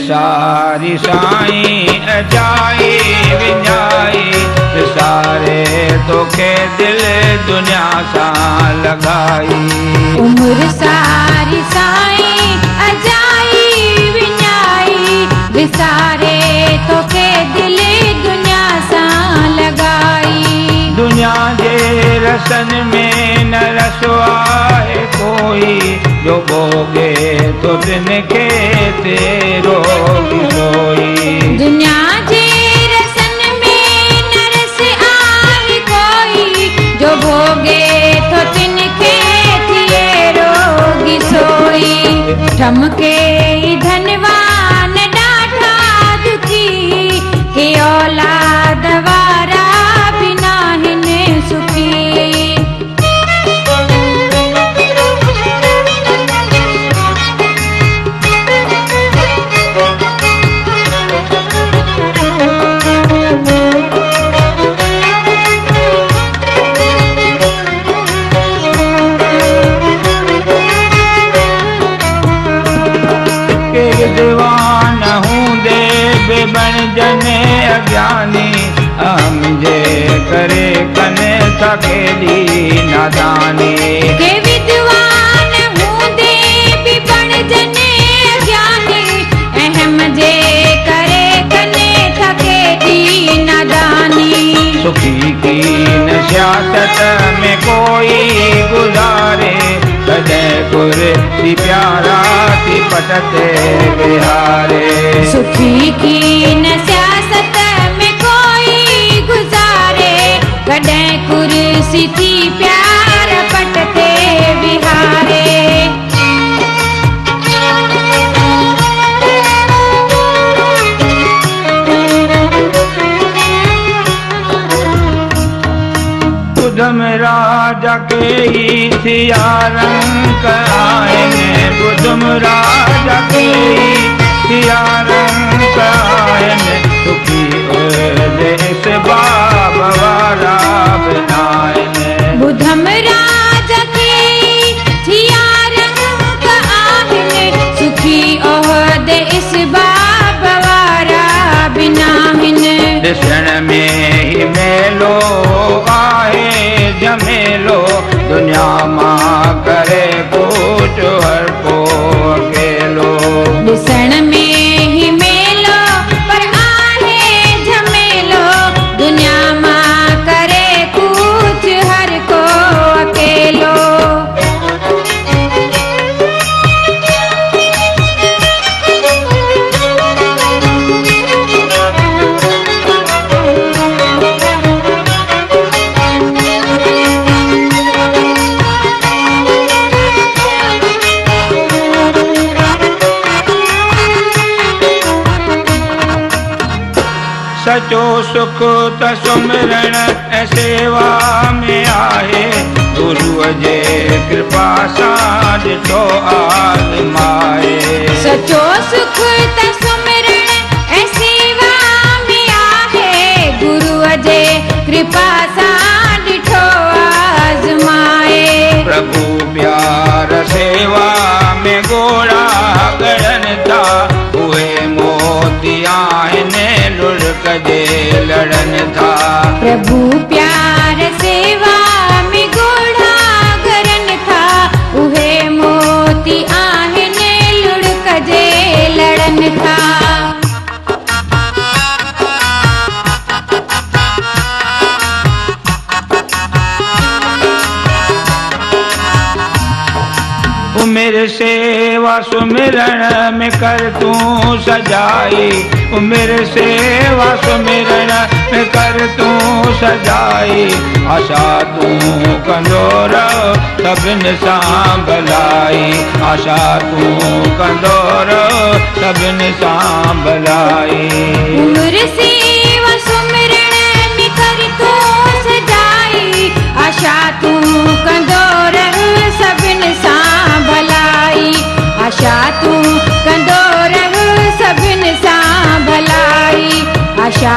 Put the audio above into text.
सारी साईं अजाई विञाई सारे तोखे दिल दुनिया सां लगाई। उम्र सारी साईं अजाई विञाई विसारे तोखे दिल दुनिया सां लगाई। दुनिया जे रसन में न रसो आहे कोई जो भोगे तो तिनके तेरो सोई। दुनिया जे रसन में न रस आहे कोई जो भोगे तो तिनके तेरो सोई। ठमके धनवान ॾाढा दुखी के औलाद वारा बिना हिन सुखी। विद्वान हूंदे बेबण जने अज्ञानी हम जे करे कने थकेली नादानी। के विद्वान हूंदे बेबण जने अज्ञानी अहम जे करे कने थकेली नादानी। सुखी की नशात में कोई गुजारे कदे कुर्सी प्यारा थी पटते बिहारे। सुखी की न सियासत में कोई गुजारे कदे कुर्सी थी प्यार पटते बिहारे। बुधम राजा के ही थिया रंग आएने। बुधम राजा के ही थिया रंग आएने। सुखी देश बाबा वारा बनाएने। बुधम राजा के थिया रंग आहिने सुखी ओहदे इस बाबा वारा बिनाहिन। ॾिसण में ही मेलो आहे जमेलो दुनिया मां करे कुछ हर को अकेलो। ॾिसण में ही मेलो पर आहे झमेलो दुनिया मां करे कुछ हर को अकेलो। सचो सुख त सुमिरण ऐं सेवा में आहे। गुरुअ जे कृपा सां ॾिठो आज़माए। सचो सुख त सुमिरण ऐं सेवा में आहे। गुरुअ जे कृपा सां ॾिठो आज़माए। प्रभु प्यार सेवा में गोड़ा गड़नि था उहे मोती आहिनि लुढ़क जे लड़नि था। प्रभु प्यार सेवा में गोड़ा गरन था उहे मोती आहिनि लुढ़क जे लड़न था। उमिर सेवा सुमिरण में कर तूं सजाई। उमिर सेवा सुमिरण में कर तूं सजाई। आशा तूं कंदो रह सभिनि सां भलाई। आशा तूं कंदो रह सभिनि सां भलाई। उमिर सेवा सुमिरण में कर तूं सजाई। आशा तूं कंदो रह सभिनि सां भलाई। आशा तूं कंदो रह सभिनि सां भलाई। आशा